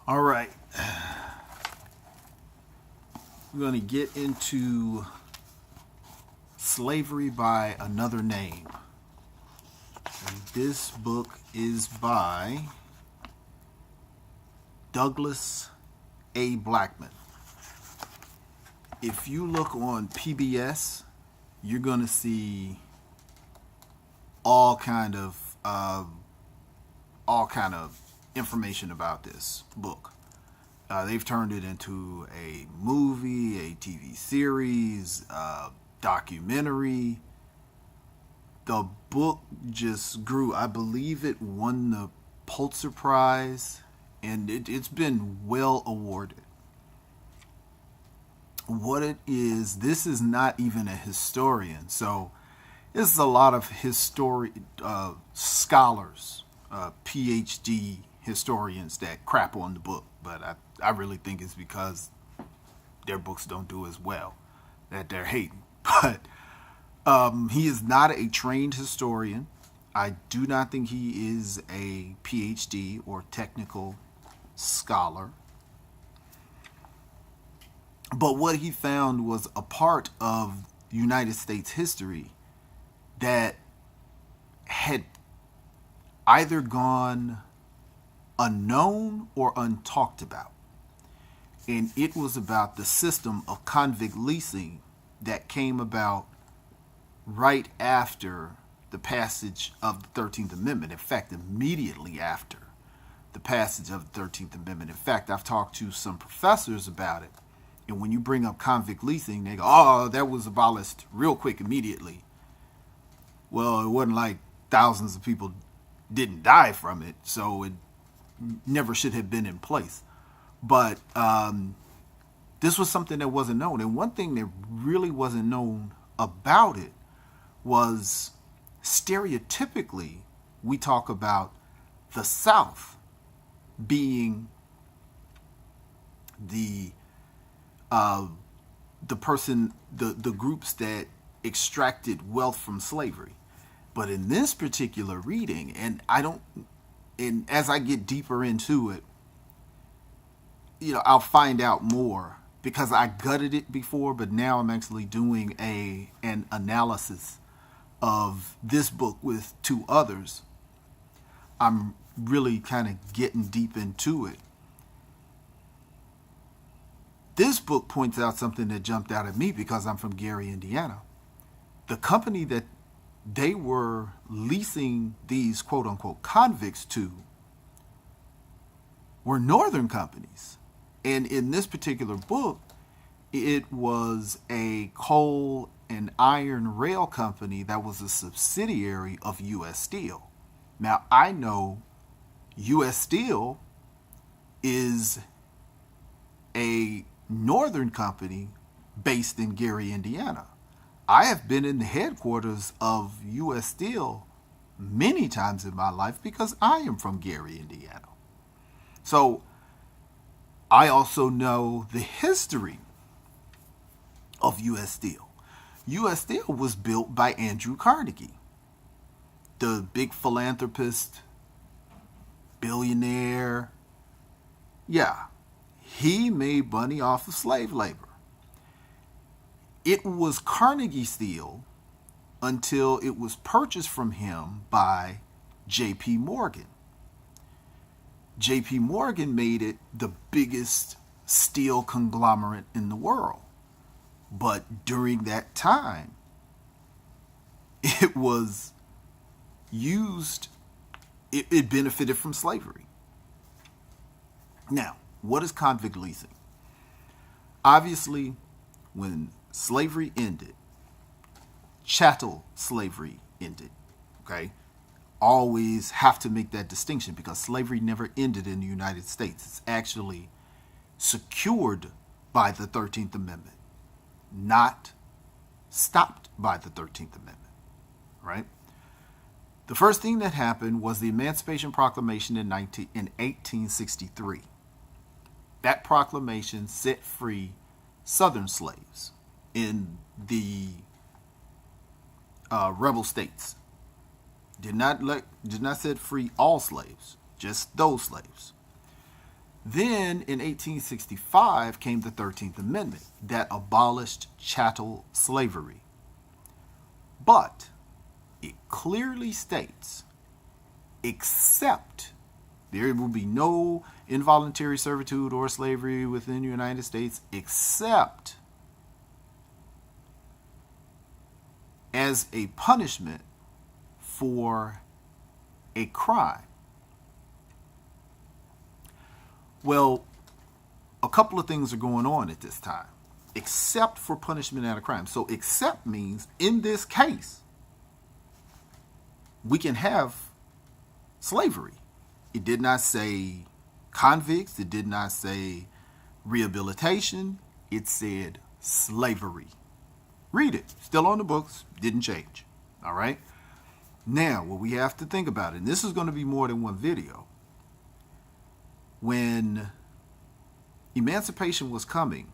All right. We're going to get into Slavery by Another Name. And this book is by Douglas A. Blackmon. If you look on PBS, you're going to see all kind of all kind of information about this book. They've turned it into a movie, a TV series, documentary. The book just grew. I believe it won the Pulitzer Prize, and it's been well awarded. What it is, this is not even a historian. So this is a lot of scholars, PhD historians that crap on the book, but I really think it's because their books don't do as well that they're hating. But he is not a trained historian. I do not think he is a PhD or technical scholar. But what he found was a part of United States history that had either gone unknown or untalked about. And it was about the system of convict leasing that came about right after the passage of the 13th Amendment. In fact, immediately after the passage of the 13th Amendment. In fact, I've talked to some professors about it. And when you bring up convict leasing, they go, oh, that was abolished real quick, immediately. Well, it wasn't like thousands of people didn't die from it, so it never should have been in place. But this was something that wasn't known. And one thing that really wasn't known about it was stereotypically, we talk about the South being the groups that extracted wealth from slavery. But in this particular reading, and as I get deeper into it, I'll find out more because I gutted it before, but now I'm actually doing an analysis of this book with two others. I'm really kind of getting deep into it. This book points out something that jumped out at me because I'm from Gary, Indiana. The company that they were leasing these quote unquote convicts to were northern companies. And in this particular book, it was a coal and iron rail company that was a subsidiary of U.S. Steel. Now, I know U.S. Steel is a northern company based in Gary, Indiana. I have been in the headquarters of U.S. Steel many times in my life because I am from Gary, Indiana. So I also know the history of U.S. Steel. U.S. Steel was built by Andrew Carnegie, the big philanthropist, billionaire. Yeah, he made money off of slave labor. It was Carnegie Steel until it was purchased from him by J.P. Morgan. J.P. Morgan made it the biggest steel conglomerate in the world. But during that time, it was used, it benefited from slavery. Now, what is convict leasing? Obviously, when slavery ended, chattel slavery ended, okay? Always have to make that distinction because slavery never ended in the United States. It's actually secured by the 13th Amendment, not stopped by the 13th Amendment, right? The first thing that happened was the Emancipation Proclamation in 1863. That proclamation set free Southern slaves in the rebel states. Did not set free all slaves, just those slaves. Then in 1865 came the 13th Amendment that abolished chattel slavery. But it clearly states, except there will be no involuntary servitude or slavery within the United States, except as a punishment for a crime. Well, a couple of things are going on at this time. Except for punishment at a crime. So except means in this case, we can have slavery. It did not say convicts. It did not say rehabilitation. It said slavery. Read it. Still on the books. Didn't change. All right. Now, what we have to think about, and this is going to be more than one video, when emancipation was coming,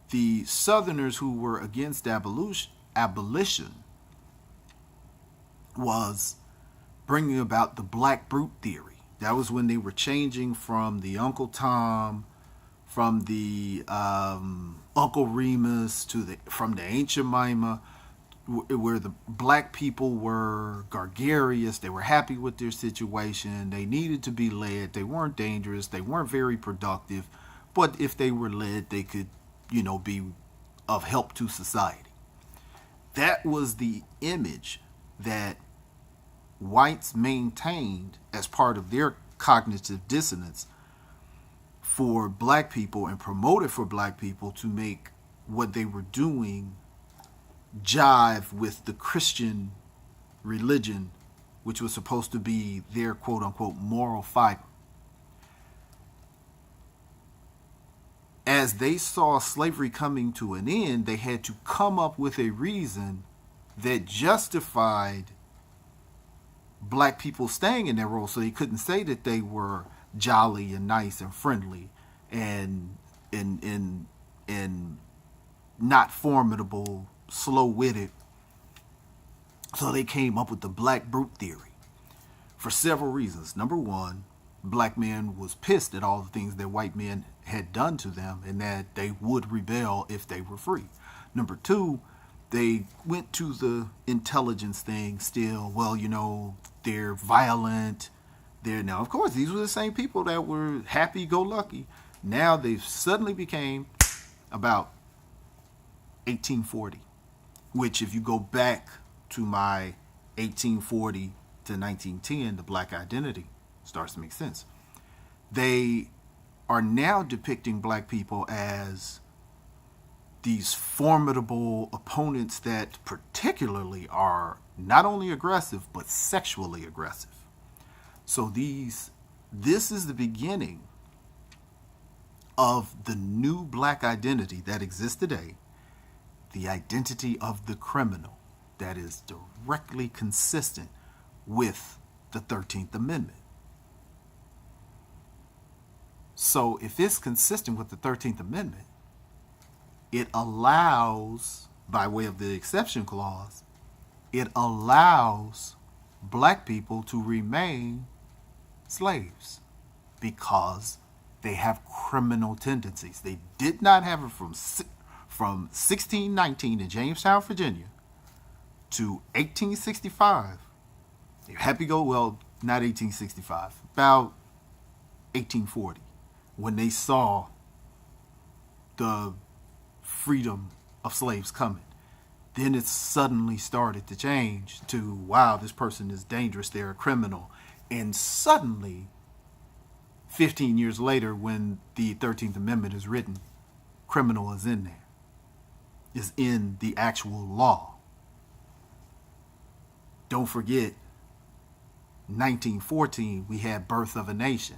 the Southerners who were against abolition was bringing about the black brute theory. That was when they were changing from the Uncle Tom, from the Uncle Remus from the Aunt Jemima, where the black people were gregarious. They were happy with their situation. They needed to be led. They weren't dangerous. They weren't very productive. But if they were led, they could, be of help to society. That was the image that whites maintained as part of their cognitive dissonance for black people and promoted for black people to make what they were doing jive with the Christian religion, which was supposed to be their quote unquote moral fiber. As they saw slavery coming to an end, they had to come up with a reason that justified black people staying in their role. So they couldn't say that they were jolly and nice and friendly and not formidable, slow-witted. So they came up with the black brute theory for several reasons. Number one, black men was pissed at all the things that white men had done to them and that they would rebel if they were free. Number two, they went to the intelligence thing still. Well, they're violent. Now, of course, these were the same people that were happy-go-lucky. Now they've suddenly became about 1840, which if you go back to my 1840 to 1910, the black identity starts to make sense. They are now depicting black people as these formidable opponents that particularly are not only aggressive, but sexually aggressive. So this is the beginning of the new black identity that exists today, the identity of the criminal that is directly consistent with the 13th Amendment. So if it's consistent with the 13th Amendment, it allows, by way of the exception clause, it allows black people to remain slaves because they have criminal tendencies. They did not have it from 1619 in Jamestown, Virginia to 1865. Not 1865, about 1840, when they saw the freedom of slaves coming. Then it suddenly started to change to, wow, this person is dangerous, they're a criminal. And suddenly, 15 years later, when the 13th Amendment is written, criminal is in there, is in the actual law. Don't forget, 1914, we had Birth of a Nation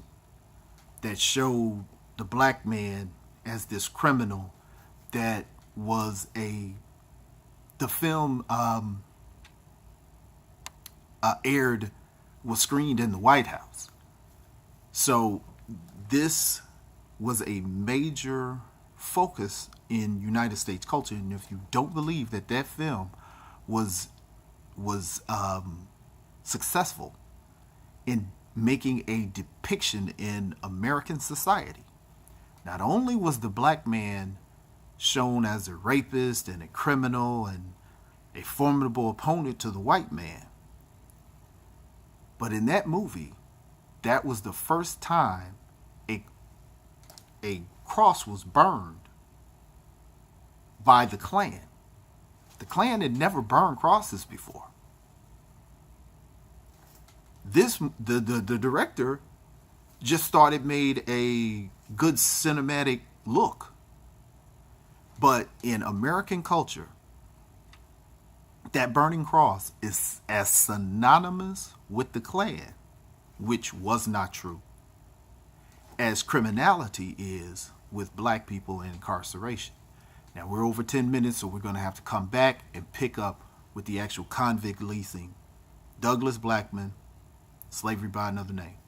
that showed the black man as this criminal that was the film was screened in the White House. So this was a major focus in United States culture. And if you don't believe that film was successful in making a depiction in American society. Not only was the black man shown as a rapist and a criminal and a formidable opponent to the white man, but in that movie, that was the first time a cross was burned by the Klan. The Klan had never burned crosses before. The director just thought it made a good cinematic look. But in American culture, that burning cross is as synonymous with the Klan, which was not true, as criminality is with black people in incarceration. Now, we're over 10 minutes, so we're going to have to come back and pick up with the actual convict leasing. Douglas Blackmon, Slavery by Another Name.